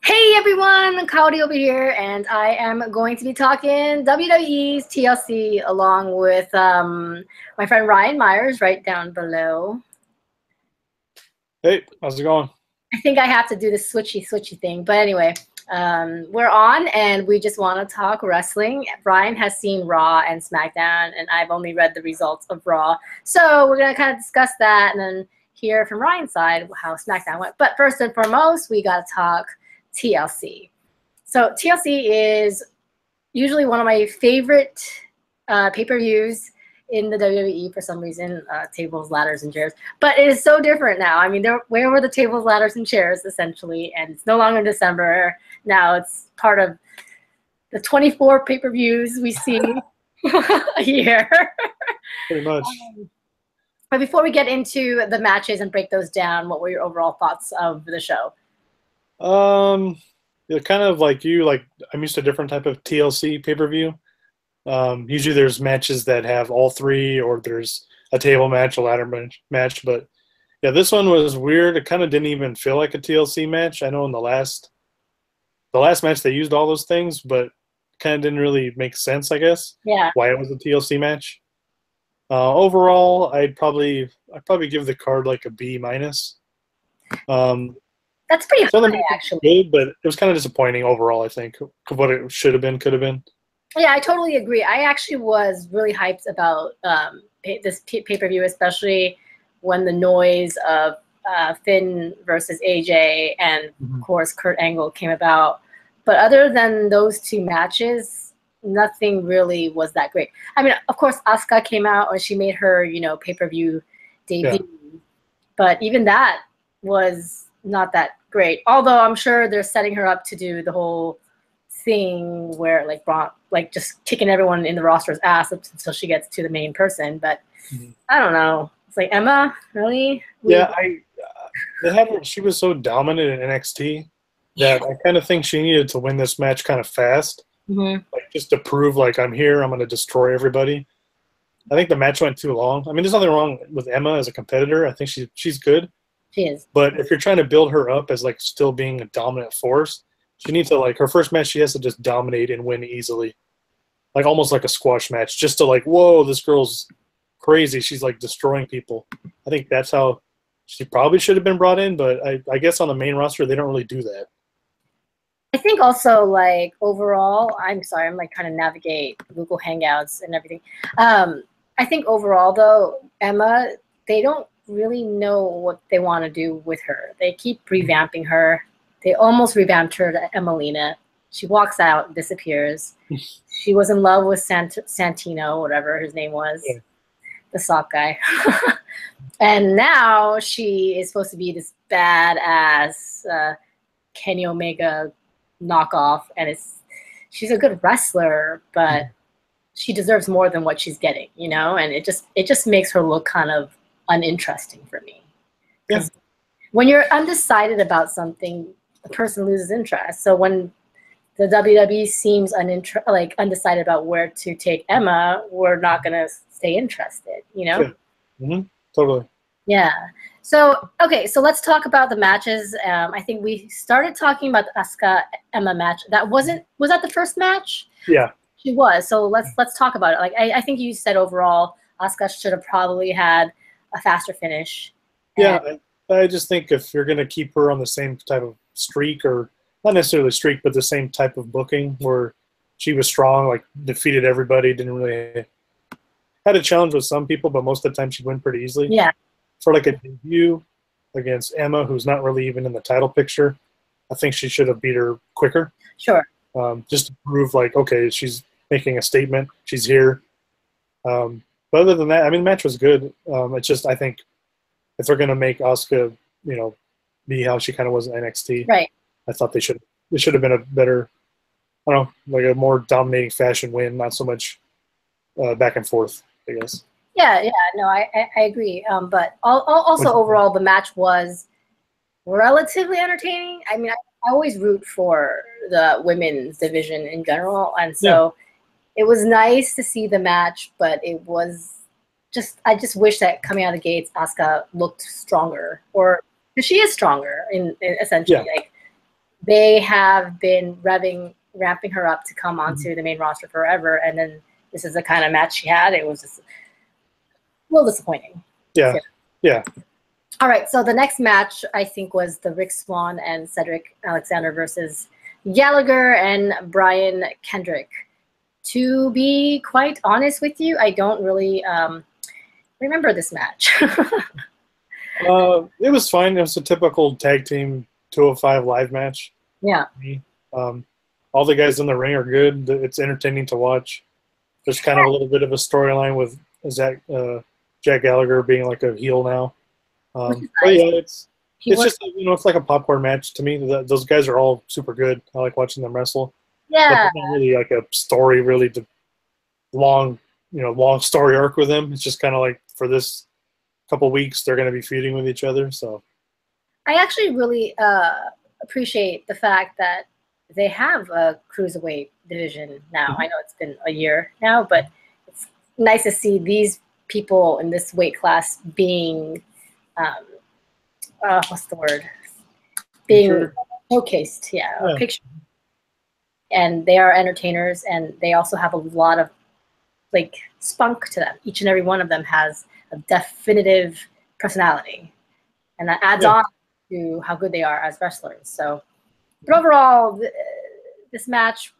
Hey everyone, Cody over here, and I am going to be talking WWE's TLC along with my friend Ryan Myers right down below. Hey, how's it going? I think I have to do the switchy thing, but anyway, we're on and we just want to talk wrestling. Ryan has seen Raw and SmackDown, and I've only read the results of Raw. So we're going to kind of discuss that and then hear from Ryan's side how SmackDown went. But first and foremost, we got to talk TLC. So TLC is usually one of my favorite pay-per-views in the WWE for some reason, tables, ladders, and chairs. But it is so different now. I mean, where were the tables, ladders, and chairs, essentially? And it's no longer December. Now it's part of the 24 pay-per-views we see a year. Pretty much. But before we get into the matches and break those down, what were your overall thoughts of the show? Yeah, kind of like you. Like I'm used to a different type of TLC pay-per-view. Usually there's matches that have all three, or there's a table match, a ladder match. But yeah, this one was weird. It kind of didn't even feel like a TLC match. I know in the last match they used all those things, but kind of didn't really make sense, I guess. Yeah. Why it was a TLC match. Overall, I'd probably give the card like a B minus. That's pretty high, actually. Good, but it was kind of disappointing overall, I think, of what it should have been, could have been. Yeah, I totally agree. I actually was really hyped about this pay-per-view, especially when the noise of Finn versus AJ and, of course, Kurt Angle came about. But other than those two matches, nothing really was that great. I mean, of course, Asuka came out and she made her, pay-per-view debut. Yeah. But even that was not that great. Although I'm sure they're setting her up to do the whole thing where like just kicking everyone in the roster's ass until she gets to the main person. But I don't know. It's like, Emma, really? Yeah, she was so dominant in NXT that I kind of think she needed to win this match kind of fast. Like just to prove like I'm here, I'm going to destroy everybody. I think the match went too long. I mean, there's nothing wrong with Emma as a competitor. I think she's good. She is. But if you're trying to build her up as like still being a dominant force, she needs to like her first match she has to just dominate and win easily. Like almost like a squash match, just to like, whoa, this girl's crazy. She's like destroying people. I think that's how she probably should have been brought in, but I guess on the main roster they don't really do that. I think also like overall, I'm sorry, I'm like trying to navigate Google Hangouts and everything. I think overall though, Emma, they don't really know what they want to do with her. They keep revamping her. They almost revamped her to Emelina. She walks out, disappears. She was in love with Santino, whatever his name was, the sock guy. And now she is supposed to be this badass Kenny Omega knockoff, and she's a good wrestler, but she deserves more than what she's getting, and it just makes her look kind of uninteresting for me. Yeah. When you're undecided about something, the person loses interest. So when the WWE seems undecided about where to take Emma, we're not gonna stay interested, Yeah. Totally. Yeah. So okay, so let's talk about the matches. I think we started talking about the Asuka Emma match. Was that the first match? Yeah. She was. So let's talk about it. Like I think you said overall, Asuka should have probably had a faster finish. Yeah, I just think if you're going to keep her on the same type of streak, or not necessarily streak, but the same type of booking where she was strong, like defeated everybody, didn't really had a challenge with some people, but most of the time she'd win pretty easily. Yeah. For like a debut against Emma, who's not really even in the title picture, I think she should have beat her quicker. Sure. Just to prove like, okay, she's making a statement. She's here. But other than that, I mean, the match was good. It's just, I think if they're going to make Asuka, be how she kind of was in NXT, right? I thought it should have been a better, I don't know, like a more dominating fashion win, not so much back and forth, I guess. Yeah, no, I agree. But also overall, the match was relatively entertaining. I mean, I always root for the women's division in general, and so it was nice to see the match. But it was I just wish that coming out of the gates, Asuka looked stronger, or because she is stronger in essentially. Yeah. Like they have been ramping her up to come onto the main roster forever, and then this is the kind of match she had. It was just a little disappointing. Yeah, yeah. All right, so the next match I think was the Rick Swann and Cedric Alexander versus Gallagher and Brian Kendrick. To be quite honest with you, I don't really remember this match. It was fine. It was a typical tag team 205 live match. Yeah. All the guys in the ring are good. It's entertaining to watch. There's kind of a little bit of a storyline with Jack Gallagher being like a heel now. But yeah, it's just, it's like a popcorn match to me. Those guys are all super good. I like watching them wrestle. Yeah. But not really like a story, really long story arc with them. It's just kind of like for this couple weeks they're going to be feuding with each other. So I actually really appreciate the fact that they have a cruiserweight division now. I know it's been a year now, but it's nice to see these people in this weight class being what's the word? Being showcased, pictured. And they are entertainers, and they also have a lot of like spunk to them. Each and every one of them has a definitive personality, and that adds on to how good they are as wrestlers. So, but overall, this match,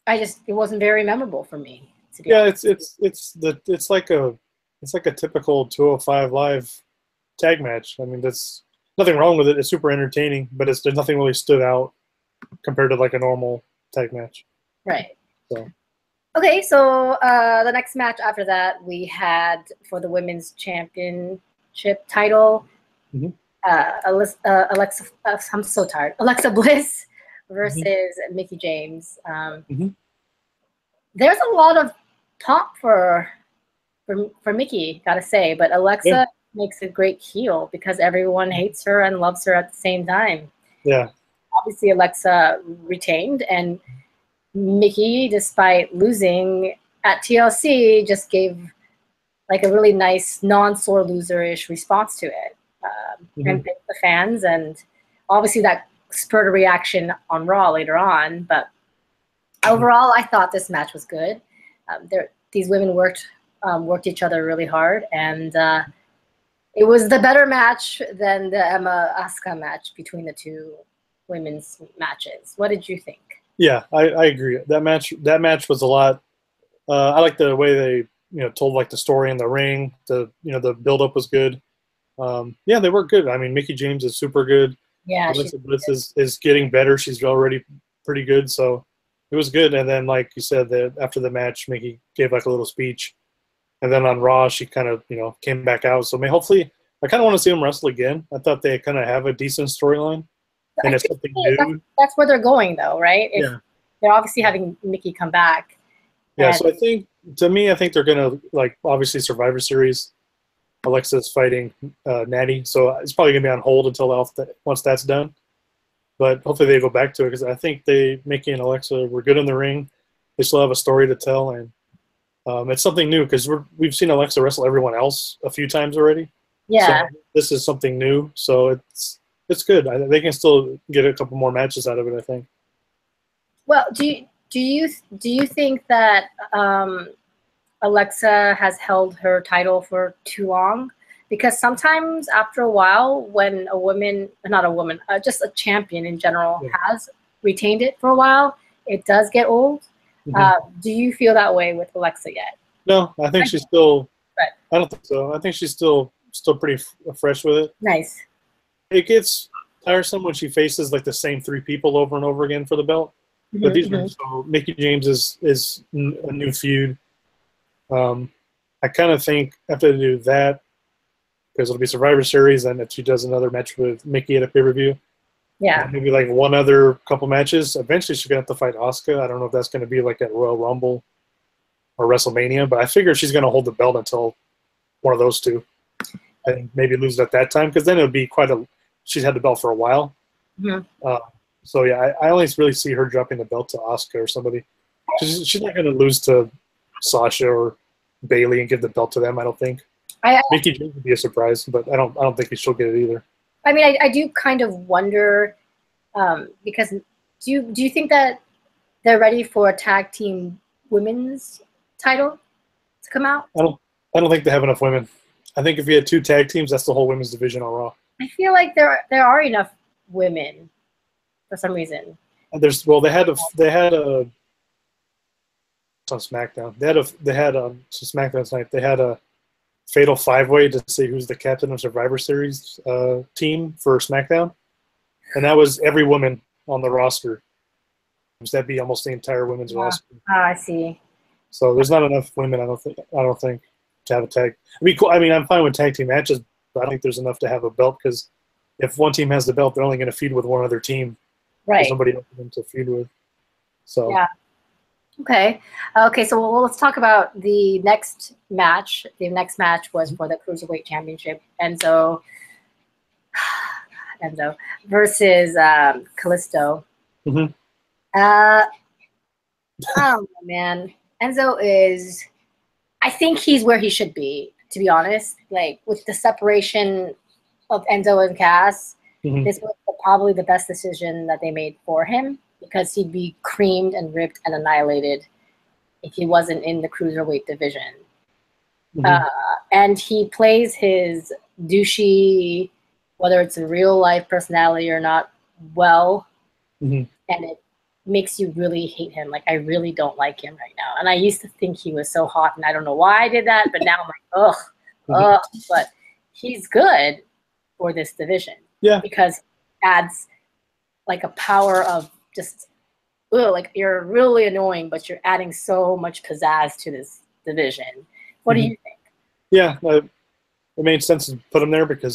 it wasn't very memorable for me. To be honest. It's like a typical 205 live tag match. I mean, that's nothing wrong with it. It's super entertaining, but there's nothing really stood out compared to like a normal tag match. Right. So. Okay, so the next match after that we had for the women's championship title, Alexa. I'm so tired. Alexa Bliss versus Mickie James. There's a lot of pop for Mickie, gotta say, but Alexa makes a great heel because everyone hates her and loves her at the same time. Yeah. Obviously, Alexa retained, and Mickie, despite losing at TLC, just gave like a really nice non-sore loser-ish response to it, and thanked the fans, and obviously that spurred a reaction on Raw later on. But overall, I thought this match was good. These women worked each other really hard, and it was the better match than the Emma Asuka match between the two women's matches. What did you think? Yeah, I agree. That match was a lot. I like the way they told like the story in the ring. The build up was good. They were good. I mean, Mickie James is super good. Yeah, Alexa Bliss is getting better. She's already pretty good, so it was good. And then, like you said, that after the match, Mickie gave like a little speech, and then on Raw, she kind of came back out. So hopefully, I kind of want to see them wrestle again. I thought they kind of have a decent storyline. And it's something new. That's where they're going, though, right? They're obviously having Mickie come back. Yeah, so I think they're gonna like obviously Survivor Series. Alexa's fighting Natty, so it's probably gonna be on hold until once that's done. But hopefully they go back to it because I think Mickie and Alexa were good in the ring. They still have a story to tell, and it's something new because we've seen Alexa wrestle everyone else a few times already. Yeah, so this is something new, so it's good. They can still get a couple more matches out of it, I think. Well, do you think that Alexa has held her title for too long? Because sometimes after a while, when just a champion in general has retained it for a while, it does get old. Do you feel that way with Alexa yet? No, I think she's still. Right. I don't think so. I think she's still pretty fresh with it. Nice. It gets tiresome when she faces like the same three people over and over again for the belt. But these are so Mickie James is a new feud. I kind of think after they do that, because it'll be Survivor Series, and if she does another match with Mickie at a pay-per-view, maybe like one other couple matches. Eventually, she's gonna have to fight Asuka. I don't know if that's gonna be like at Royal Rumble or WrestleMania, but I figure she's gonna hold the belt until one of those two, and maybe lose it at that time, because then it'll be she's had the belt for a while. So yeah, I only really see her dropping the belt to Asuka or somebody. She's not gonna lose to Sasha or Bailey and give the belt to them. I don't think. Mickie James would be a surprise, but I don't think she'll get it either. I mean, I do kind of wonder Because do you think that they're ready for a tag team women's title to come out? I don't think they have enough women. I think if you had 2 tag teams, that's the whole women's division on Raw. I feel like there are enough women for some reason. And they had a on SmackDown. They had SmackDown tonight. They had a fatal 5-way to see who's the captain of Survivor Series team for SmackDown, and that was every woman on the roster. That'd be almost the entire women's roster. I see. So there's not enough women. I don't think to have a tag. I mean, cool. I mean, I'm fine with tag team matches, but I don't think there's enough to have a belt because if one team has the belt, they're only going to feud with one other team. Right. There's nobody else for them to feud with. So yeah. Okay. So let's talk about the next match. The next match was for the Cruiserweight Championship. Enzo versus Kalisto. Mm-hmm. Oh, man. Enzo is, I think he's where he should be, to be honest. Like, with the separation of Enzo and Cass, mm-hmm. this was probably the best decision that they made for him because he'd be creamed and ripped and annihilated if he wasn't in the Cruiserweight division. Mm-hmm. And he plays his douchey, whether it's a real-life personality or not, well, mm-hmm. and it makes you really hate him. Like, I really don't like him right now. And I used to think he was so hot, and I don't know why I did that, but now I'm like, ugh. Mm-hmm. But he's good for this division. Yeah. Because it adds, like, a power of just, like, you're really annoying, but you're adding so much pizzazz to this division. What mm-hmm. do you think? Yeah, it made sense to put him there because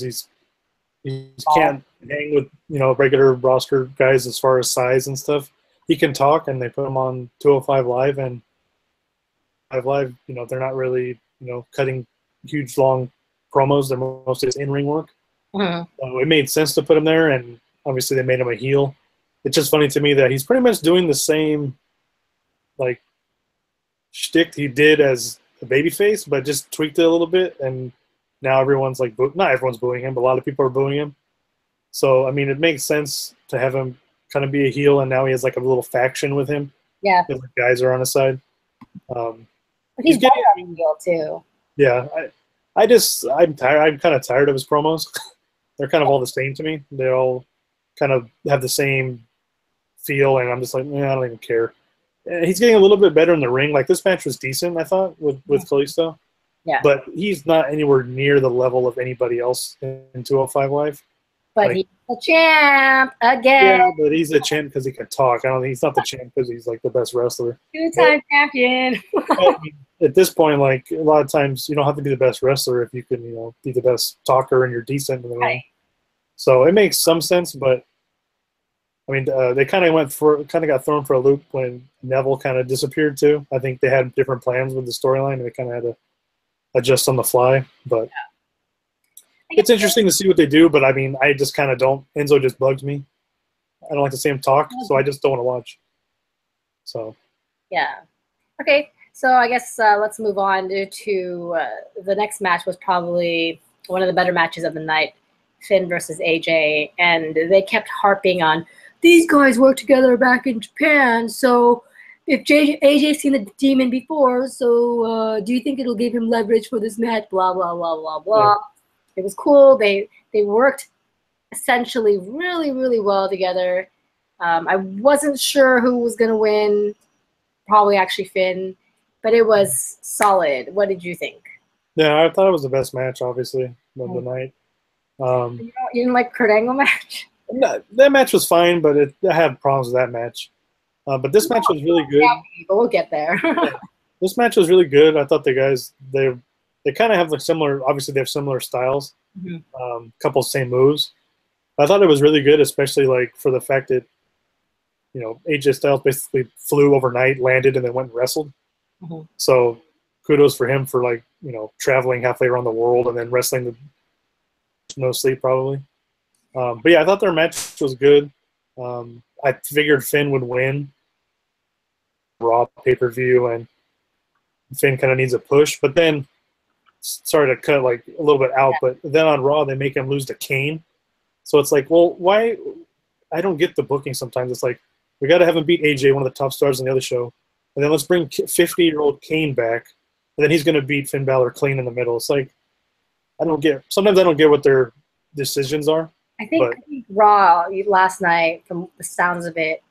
he can't hang with regular roster guys as far as size and stuff. He can talk, and they put him on 205 Live, and 5 Live, they're not really cutting huge long promos. They're mostly just in-ring work. Mm-hmm. So it made sense to put him there, and obviously they made him a heel. It's just funny to me that he's pretty much doing the same like shtick he did as a babyface, but just tweaked it a little bit, and now everyone's like, not everyone's booing him, but a lot of people are booing him. So, I mean, it makes sense to have him kind of be a heel, and now he has like a little faction with him. Yeah. The guys are on his side. But he's getting a heel too. Yeah. I'm tired. I'm kind of tired of his promos. They're kind of all the same to me. They all kind of have the same feel, and I'm just like, I don't even care. He's getting a little bit better in the ring. Like, this match was decent, I thought, with Kalisto. Yeah. But he's not anywhere near the level of anybody else in 205 Live. But he's a champ again. Yeah, but he's a champ because he can talk. I don't think he's not the champ because he's like the best wrestler. 2-time champion. At this point, like, a lot of times you don't have to be the best wrestler if you can, be the best talker and you're decent in the ring. Right. So it makes some sense, but I mean, they kind of got thrown for a loop when Neville kind of disappeared too. I think they had different plans with the storyline, and they kind of had to adjust on the fly. But it's interesting to see what they do. But I mean, I just kind of don't. Enzo just bugs me. I don't like to see him talk, so I just don't want to watch. So. Yeah. Okay, so I guess let's move on to the next match. Was probably one of the better matches of the night. Finn versus AJ, and they kept harping on these guys worked together back in Japan, so if AJ's seen the demon before, so do you think it'll give him leverage for this match? Blah, blah, blah, blah, blah. Yeah. It was cool. They worked essentially really, really well together. I wasn't sure who was going to win, probably actually Finn, but it was solid. What did you think? Yeah, I thought it was the best match, obviously, of the night. You didn't like Kurt Angle match? No, that match was fine, but I had problems with that match. But this match was really good. Yeah, but we'll get there. Yeah. This match was really good. I thought the guys they kind of have like similar. Obviously, they have similar styles. Mm-hmm. Couple same moves. I thought it was really good, especially like for the fact that AJ Styles basically flew overnight, landed, and then went and wrestled. Mm-hmm. So kudos for him for like traveling halfway around the world and then wrestling with no sleep probably. But yeah, I thought their match was good. I figured Finn would win Raw pay-per-view, and Finn kind of needs a push. But then, sorry to cut like a little bit out, but then on Raw they make him lose to Kane. So it's like, well, why? I don't get the booking sometimes. It's like we got to have him beat AJ, one of the top stars in the other show, and then let's bring 50-year-old Kane back, and then he's going to beat Finn Balor clean in the middle. It's like I don't get. Sometimes I don't get what their decisions are. I think Raw last night, from the sounds of it,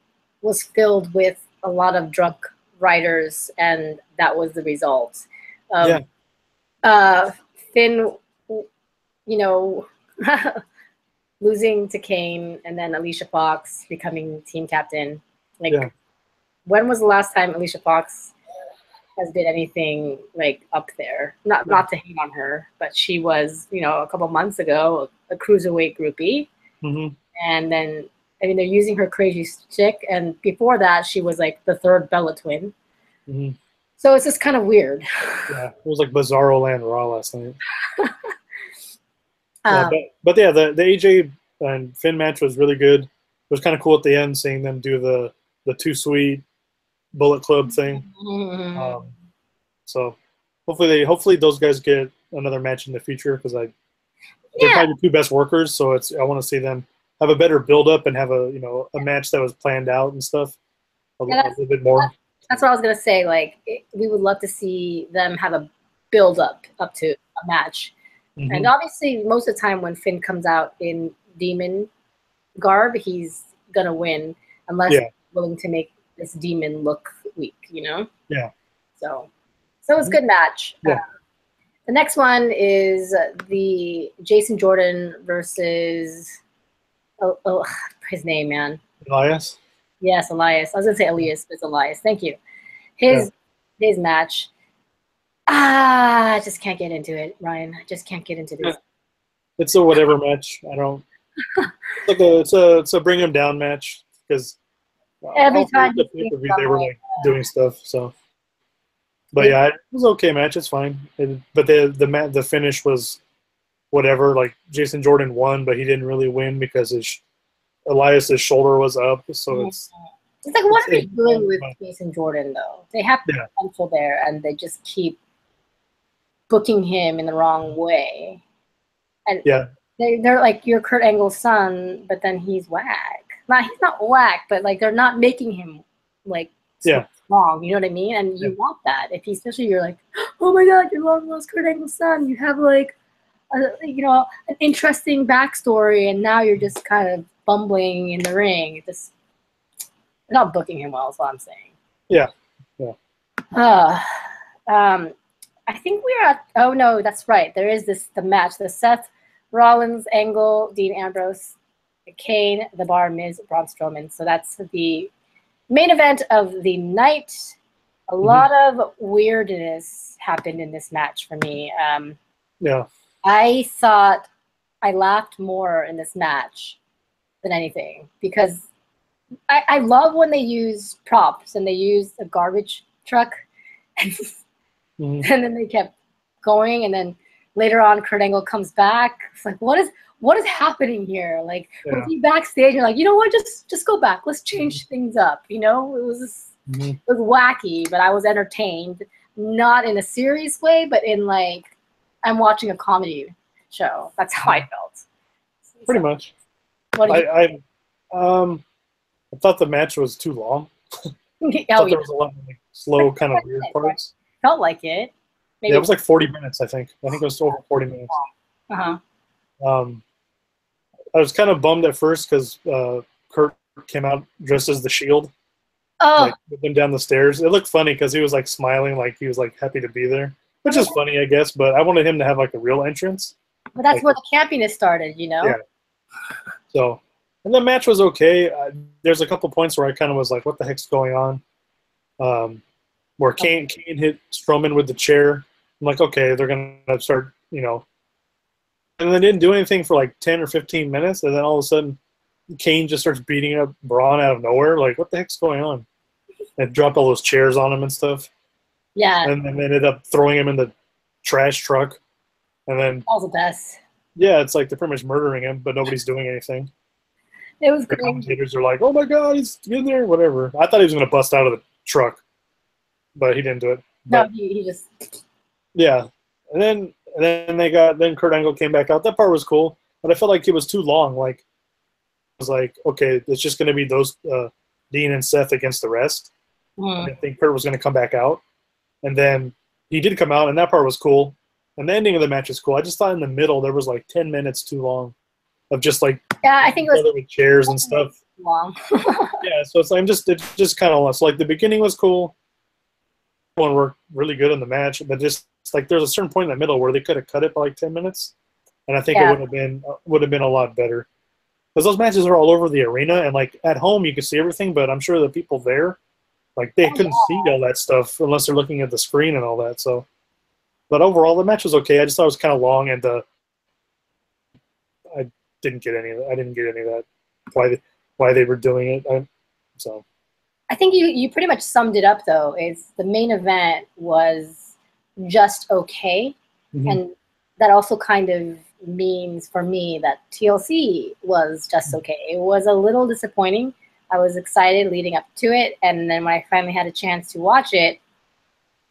was filled with a lot of drunk writers, and that was the result. Finn, you know, losing to Kane, and then Alicia Fox becoming team captain. Like, when was the last time Alicia Fox has did anything like up there? Not to hate on her, but she was, you know, a couple months ago a cruiserweight groupie, and then I mean they're using her crazy chick, and before that she was like the third Bella twin. So it's just kind of weird. Yeah, it was like Bizarro Land Raw last night. But yeah, the AJ and Finn match was really good. It was kind of cool at the end seeing them do the Too Sweet Bullet Club thing. So hopefully those guys get another match in the future, because they're probably the two best workers. So I want to see them have a better build up and have a match that was planned out and stuff a little bit more. That's what I was gonna say. Like we would love to see them have a build up to a match. And obviously, most of the time when Finn comes out in demon garb, he's gonna win, unless he's willing to make this demon look weak, you know? Yeah. So it's a good match. Yeah. The next one is the Jason Jordan versus his name, man. Elias. Yes, Elias. I was gonna say Elias, but it's Elias. Thank you. His match. I just can't get into it, Ryan. I just can't get into this. It's a whatever match. I don't. It's a bring him down match, because every time they were like doing stuff. So, but yeah, it was an okay match. It's fine. But the finish was whatever. Like Jason Jordan won, but he didn't really win because Elias's shoulder was up. So it's like, what are they doing with Jason Jordan though? They have potential there, and they just keep booking him in the wrong way. And they're like, you're Kurt Angle's son, but then he's whack. He's not whack, but like they're not making him like wrong. You know what I mean? And you want that. If especially you're like, oh my God, you're long lost Kurt Angle's son. You have like an interesting backstory, and now you're just kind of bumbling in the ring. Just not booking him well is what I'm saying. I think we're at. Oh no, that's right. There is the match: the Seth Rollins, Angle, Dean Ambrose, Kane, The Bar, Miz, Braun Strowman. So that's the main event of the night. A lot of weirdness happened in this match for me. I thought I laughed more in this match than anything, because I love when they use props and they use a garbage truck, and then they kept going, and then later on Kurt Angle comes back. It's like, what is happening here? Like, with you backstage, you're like, you know what, just go back. Let's change things up. You know, it was wacky, but I was entertained, not in a serious way, but in like I'm watching a comedy show. That's how I felt. Pretty much. I thought the match was too long. There was a lot of like, slow, kind of weird parts. Felt like it. Maybe it was like 40 minutes, I think. I think it was over 40 minutes. I was kind of bummed at first because Kurt came out dressed as the Shield. Like, with him down the stairs. It looked funny because he was like smiling, like he was like happy to be there, which is funny, I guess. But I wanted him to have like a real entrance. But that's where the campiness started, you know? Yeah. So, and the match was okay. There's a couple points where I kind of was like, what the heck's going on? Where Kane hit Strowman with the chair. I'm like, okay, they're going to start, and they didn't do anything for like 10 or 15 minutes. And then all of a sudden, Kane just starts beating up Braun out of nowhere. Like, what the heck's going on? And dropped all those chairs on him and stuff. Yeah. And then they ended up throwing him in the trash truck. And then all the best. Yeah, it's like they're pretty much murdering him, but nobody's doing anything. It was the great. commentators are like, "Oh my God, he's in there!" Whatever. I thought he was going to bust out of the truck, but he didn't do it. But, no, he just. Yeah, and then Kurt Angle came back out. That part was cool, but I felt like it was too long. Like was like, okay, it's just going to be those Dean and Seth against the rest. I didn't think Kurt was going to come back out, and then he did come out, and that part was cool. And the ending of the match is cool. I just thought in the middle there was like 10 minutes too long of just like I think it was with chairs and stuff. Long. Yeah, so it's like it just kind of lost. Like the beginning was cool. One worked really good in the match, but just like there's a certain point in the middle where they could have cut it by like 10 minutes, and I think it would have been a lot better. Because those matches are all over the arena, and like at home you can see everything, but I'm sure the people there, like they couldn't see all that stuff unless they're looking at the screen and all that. So, but overall the match was okay. I just thought it was kind of long, and I didn't get any of that. Why they were doing it. So. I think you pretty much summed it up though. Is the main event was just okay, and that also kind of means for me that TLC was just okay. It was a little disappointing. I was excited leading up to it, and then when I finally had a chance to watch it,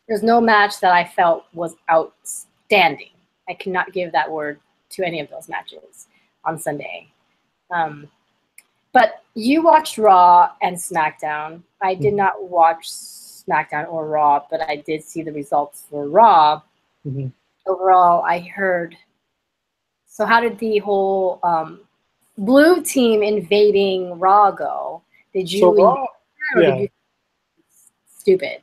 there's no match that I felt was outstanding. I cannot give that word to any of those matches on Sunday. But you watched Raw and SmackDown. I did not watch SmackDown or Raw, but I did see the results for Raw. Overall, I heard. So how did the whole blue team invading Raw go? Did you did you stupid?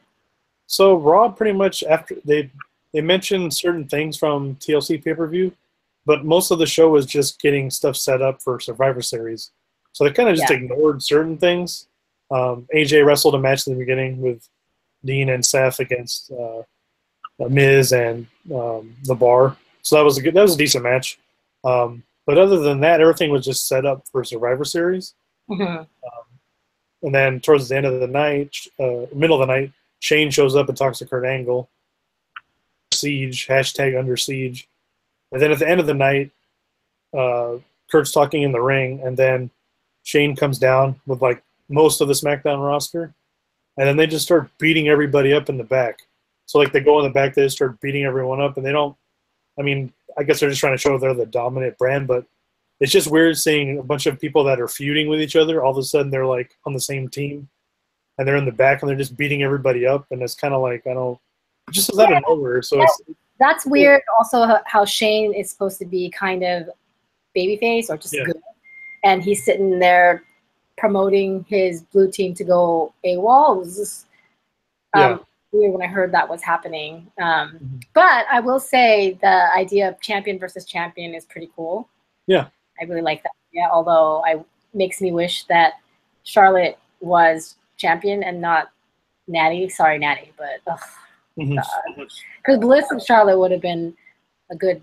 So Raw pretty much after they mentioned certain things from TLC pay-per-view, but most of the show was just getting stuff set up for Survivor Series. So they kind of just ignored certain things. AJ wrestled a match in the beginning with Dean and Seth against Miz and The Bar. So that was a decent match. But other than that, everything was just set up for Survivor Series. And then towards the end of the night, middle of the night, Shane shows up and talks to Kurt Angle. Siege, #under siege. And then at the end of the night, Kurt's talking in the ring, and then Shane comes down with like most of the SmackDown roster, and then they just start beating everybody up in the back. So like they go in the back, they just start beating everyone up, and they don't. I mean, I guess they're just trying to show they're the dominant brand, but it's just weird seeing a bunch of people that are feuding with each other. All of a sudden, they're like on the same team, and they're in the back, and they're just beating everybody up, and it's kind of like just out of nowhere. So that's weird. Also, how Shane is supposed to be kind of babyface or just good. And he's sitting there promoting his blue team to go AWOL. It was just weird when I heard that was happening. But I will say the idea of champion versus champion is pretty cool. Yeah. I really like that. Yeah, although it makes me wish that Charlotte was champion and not Natty. Sorry, Natty, but because Bliss and Charlotte would have been a good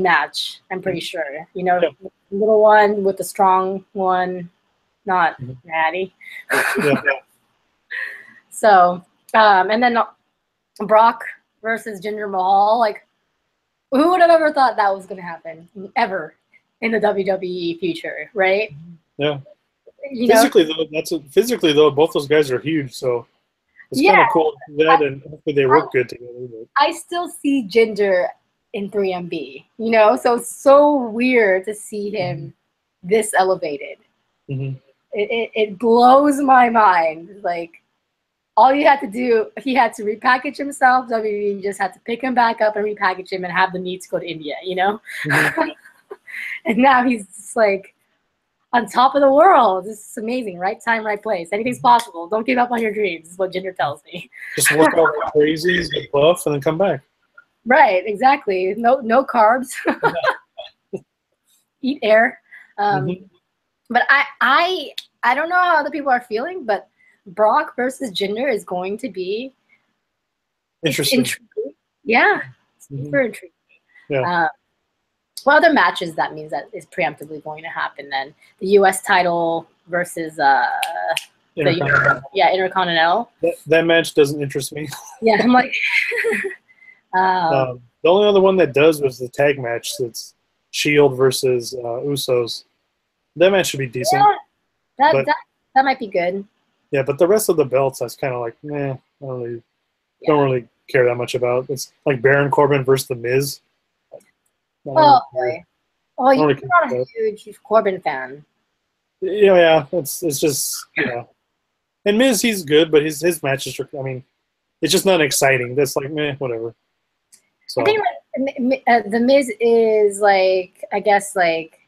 match. I'm pretty sure. You know, little one with the strong one, not Natty. So, and then Brock versus Jinder Mahal. Like, who would have ever thought that was going to happen ever in the WWE future, right? Yeah. Physically though, both those guys are huge, so it's kind of cool that, and hopefully they work good together. But I still see Jinder in 3MB, you know, so it's so weird to see him this elevated. It blows my mind. Like, all you had to do, he had to repackage himself. WWE just had to pick him back up and repackage him and have the need to go to India, you know? And now he's just like on top of the world. This is amazing. Right time, right place. Anything's possible. Don't give up on your dreams, is what Jinder tells me. Just work out like crazy, get buff, and then come back. Right, exactly. No carbs. Eat air. But I don't know how other people are feeling, but Brock versus Jinder is going to be interesting. Yeah, super intriguing. Yeah. What other matches that means that is preemptively going to happen then? The U.S. title versus Intercontinental. That match doesn't interest me. Yeah, I'm like. The only other one that does was the tag match. That's Shield versus Usos. That match should be decent. Yeah, that might be good. Yeah, but the rest of the belts, that's kind of like, I don't really care that much about. It's like Baron Corbin versus The Miz. Oh, boy. Well, you're not a huge Corbin fan. yeah. It's just And Miz, he's good, but his matches are. I mean, it's just not exciting. That's like meh, whatever. So I think like, the Miz is like, I guess like,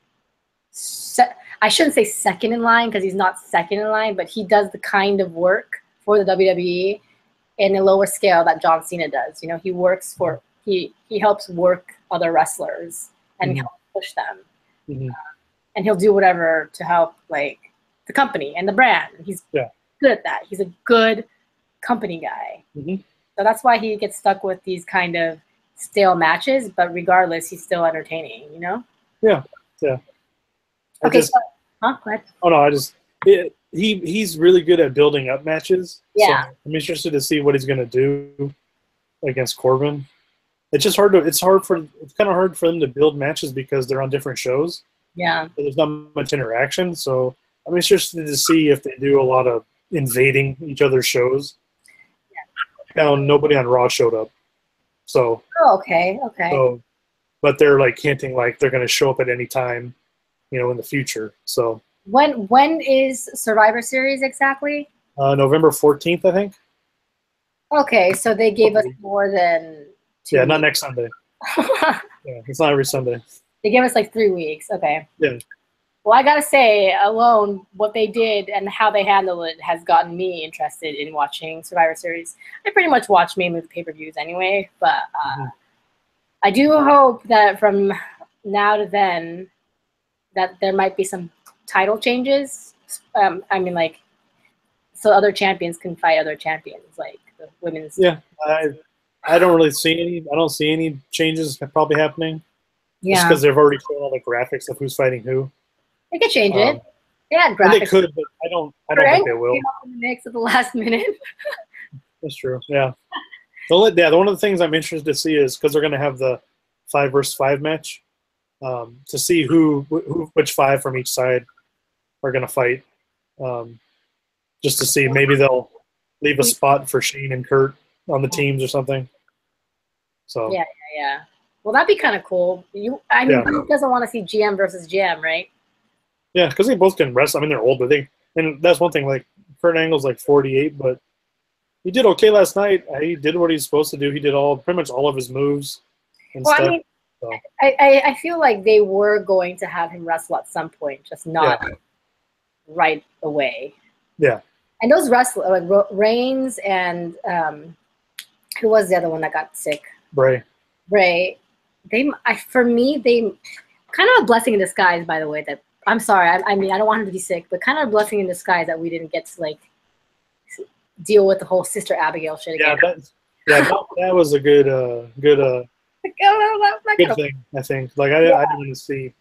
I shouldn't say second in line because he's not second in line, but he does the kind of work for the WWE in a lower scale that John Cena does. You know, he works for he helps work other wrestlers and Mhm. help push them, Mhm. and he'll do whatever to help like the company and the brand. He's good at that. He's a good company guy. Mhm. So that's why he gets stuck with these kind of stale matches, but regardless, he's still entertaining, you know? Yeah. Okay, so, go ahead. Oh no, he's really good at building up matches. Yeah. So I'm interested to see what he's gonna do against Corbin. It's just hard it's kind of hard for them to build matches because they're on different shows. Yeah. So there's not much interaction. So I'm interested to see if they do a lot of invading each other's shows. Now nobody on Raw showed up. So Okay. So but they're like hinting like they're gonna show up at any time, in the future. So when is Survivor Series exactly? November 14th, I think. Okay, so they gave us more than 2 weeks. Not next Sunday. Yeah, it's not every Sunday. They gave us like 3 weeks. Okay. Yeah. Well, I gotta say, alone, what they did and how they handled it has gotten me interested in watching Survivor Series. I pretty much watch mainly the pay-per-views anyway, but I do hope that from now to then that there might be some title changes. I mean, like, so other champions can fight other champions, like the women's. Yeah, I don't really see any. I don't see any changes probably happening. Yeah, just because they've already shown all the graphics of who's fighting who. They could change it. Yeah, graphics. They could, but I don't think they will. Came up in the mix at the last minute. That's true. Yeah. One of the things I'm interested to see is because they're going to have the 5 versus 5 match to see which 5 from each side are going to fight. Just to see, maybe they'll leave a spot for Shane and Kurt on the teams or something. So yeah. Well, that'd be kind of cool. Who doesn't want to see GM versus GM, right? Yeah, because they both can wrestle. I mean, they're old, but and that's one thing. Like Kurt Angle's like 48, but he did okay last night. He did what he's supposed to do. He did pretty much all of his moves and stuff. I mean, so. I feel like they were going to have him wrestle at some point, just not right away. Yeah. And those wrestlers, like Reigns and who was the other one that got sick? Bray. For me, they kind of a blessing in disguise, by the way, that I'm sorry. I mean, I don't want him to be sick, but kind of a blessing in disguise that we didn't get to like deal with the whole Sister Abigail shit again. That was a good thing. I think. Like I didn't want to see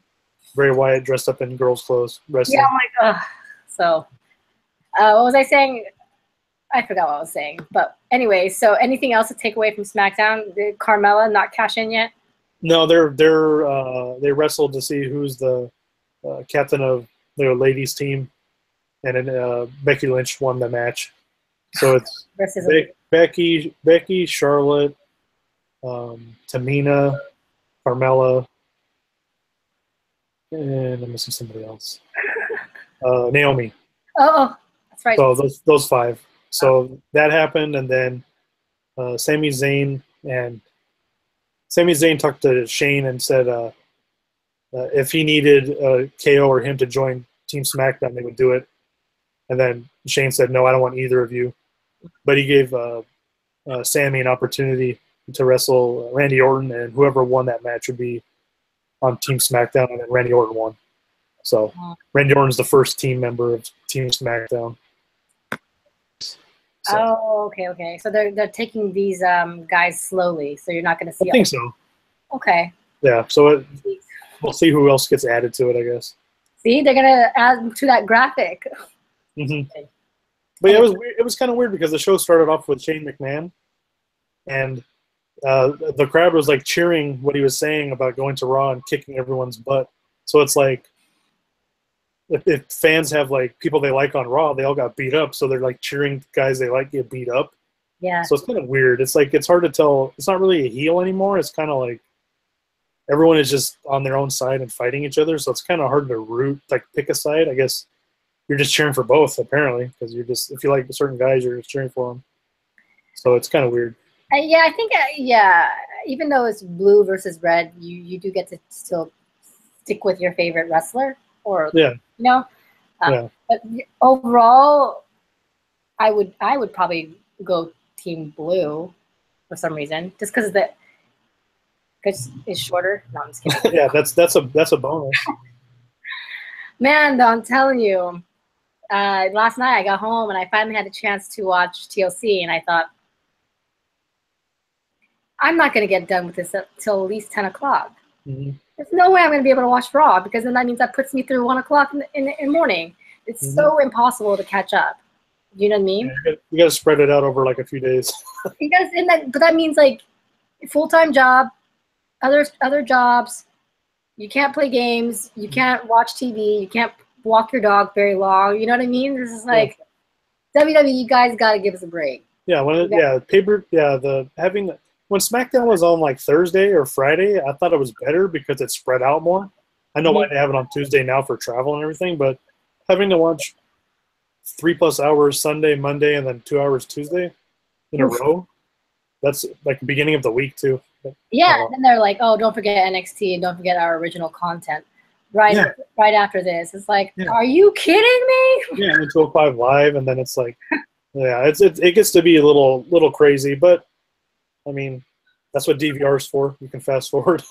Bray Wyatt dressed up in girls' clothes wrestling. Yeah, I'm like, so what was I saying? I forgot what I was saying. But anyway, so anything else to take away from SmackDown? Did Carmella not cash in yet? No, they wrestled to see who's the captain of their ladies team, and then Becky Lynch won the match. So it's Becky, Charlotte, Tamina, Carmella, and I'm missing somebody else. Naomi. Oh, that's right. So those 5. So that happened, and then Sami Zayn talked to Shane and said if he needed KO or him to join Team SmackDown, they would do it. And then Shane said, "No, I don't want either of you." But he gave Sami an opportunity to wrestle Randy Orton, and whoever won that match would be on Team SmackDown, and then Randy Orton won. So Randy Orton's the first team member of Team SmackDown. So. Oh, okay. So they're taking these guys slowly, so you're not going to see. I think so. Okay. Yeah. So we'll see who else gets added to it, I guess. See, they're going to add to that graphic. Mm-hmm. But yeah, it was kind of weird because the show started off with Shane McMahon, and the crowd was like cheering what he was saying about going to Raw and kicking everyone's butt. So it's like if fans have like people they like on Raw, they all got beat up, so they're like cheering guys they like get beat up. Yeah. So it's kind of weird. It's like it's hard to tell. It's not really a heel anymore. It's kind of like everyone is just on their own side and fighting each other. So it's kind of hard to pick a side, I guess. you're just cheering for both apparently because you're just if you like certain guys, you're just cheering for them. So it's kind of weird. Yeah, I think yeah. Even though it's blue versus red, you do get to still stick with your favorite wrestler, or Yeah. you know. Yeah. But overall, I would probably go team blue for some reason, just because it's shorter. No, I'm just kidding. Yeah, that's a bonus. Man, though, I'm telling you, last night I got home and I finally had a chance to watch TLC, and I thought, I'm not going to get done with this till at least 10 o'clock. Mm-hmm. There's no way I'm going to be able to watch Raw, because then that means that puts me through 1 o'clock in the morning. It's so impossible to catch up. You know what I mean? Yeah, you got to spread it out over like a few days. But that means like full-time job, other jobs. You can't play games. You can't watch TV. You can't walk your dog very long. You know what I mean? This is like WWE. You guys got to give us a break. Yeah, when when SmackDown was on like Thursday or Friday, I thought it was better because it spread out more. I know why they have it on Tuesday now for travel and everything, but having to watch 3+ hours Sunday, Monday, and then 2 hours Tuesday in a row, that's like the beginning of the week too. Yeah, and then they're like, oh, don't forget NXT and don't forget our original content. Right after this. It's like, are you kidding me? Yeah, and 205 Live, and then it's like, yeah, it gets to be a little crazy, but I mean, that's what DVR is for. You can fast forward.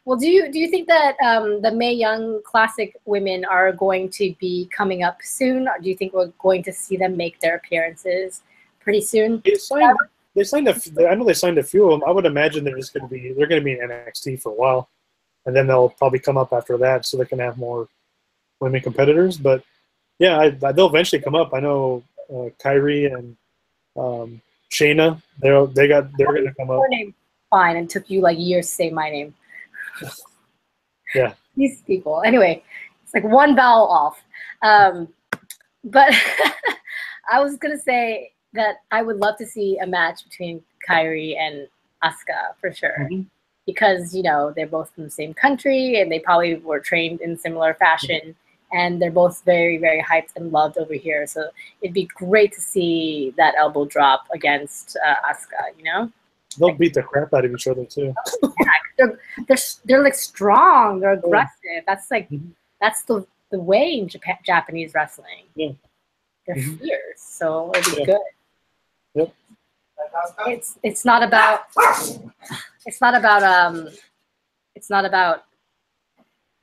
Well, do you think that the Mae Young Classic women are going to be coming up soon? Or do you think we're going to see them make their appearances pretty soon? They signed I know they signed a few of them. I would imagine they're going to be in NXT for a while, and then they'll probably come up after that so they can have more women competitors. But yeah, they'll eventually come up. I know Kyrie and Shayna. They're going to come up. Your name, fine, and took you like years to say my name. Yeah. These people. Anyway, it's like one vowel off. But I was gonna say that I would love to see a match between Kyrie and Asuka for sure, because they're both from the same country and they probably were trained in similar fashion, and they're both very, very hyped and loved over here. So it'd be great to see that elbow drop against Asuka. They'll beat the crap out of each other too. Yeah, they're like strong. They're aggressive. That's like that's the way in Japanese wrestling. Yeah, they're fierce. So it'll be good. Yep. It's not about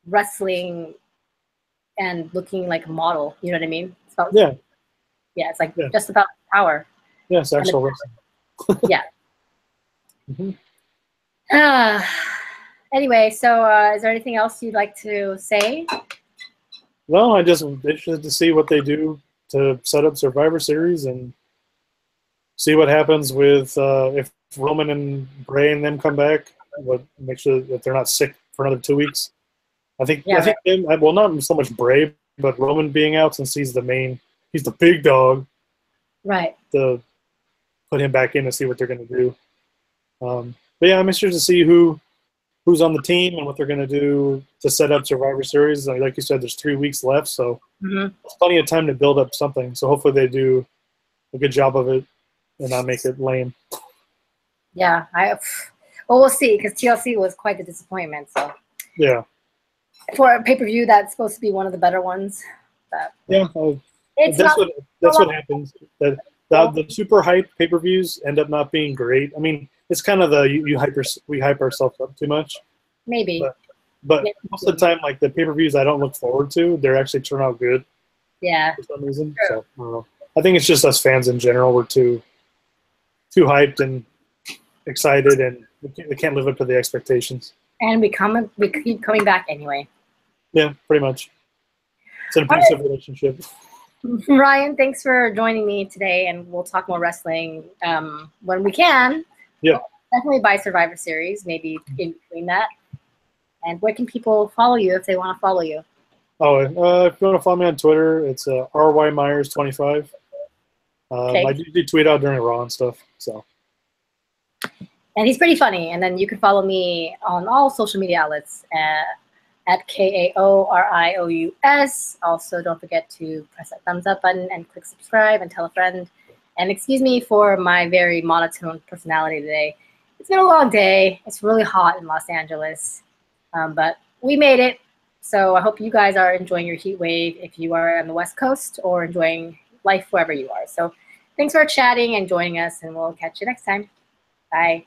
wrestling and looking like a model. You know what I mean? It's about, it's like just about power. Yeah, it's actual wrestling. Yeah. Anyway, so is there anything else you'd like to say? No, I'm just interested to see what they do to set up Survivor Series and see what happens with if Roman and Bray and them come back. Make sure that they're not sick for another 2 weeks. I think well, not so much Bray, but Roman being out, since he's the big dog. Right. To put him back in and see what they're going to do. But yeah, I'm interested to see who's on the team and what they're going to do to set up Survivor Series. Like you said, there's 3 weeks left, so there's plenty of time to build up something. So hopefully they do a good job of it and not make it lame. Yeah, we'll see, because TLC was quite the disappointment. So yeah, for a pay-per-view that's supposed to be one of the better ones. That's what happens. The super hype pay-per-views end up not being great. I mean, it's kind of we hype ourselves up too much. Maybe. But most of the time, like the pay-per-views I don't look forward to, they actually turn out good. Yeah. For some reason. True. So I don't know. I think it's just us fans in general. We're too hyped and excited, and we can't live up to the expectations. And we keep coming back anyway. Yeah, pretty much. It's an abusive relationship. Ryan, thanks for joining me today, and we'll talk more wrestling when we can. Yeah. Definitely by Survivor Series, maybe in between that. And where can people follow you if they want to follow you? Oh, if you want to follow me on Twitter, it's RYMyers25. I do tweet out during Raw and stuff. So. And he's pretty funny. And then you can follow me on all social media outlets at KAORIOUS. Also, don't forget to press that thumbs up button and click subscribe and tell a friend. And excuse me for my very monotone personality today. It's been a long day. It's really hot in Los Angeles, but we made it. So I hope you guys are enjoying your heat wave if you are on the West Coast, or enjoying life wherever you are. So thanks for chatting and joining us, and we'll catch you next time. Bye.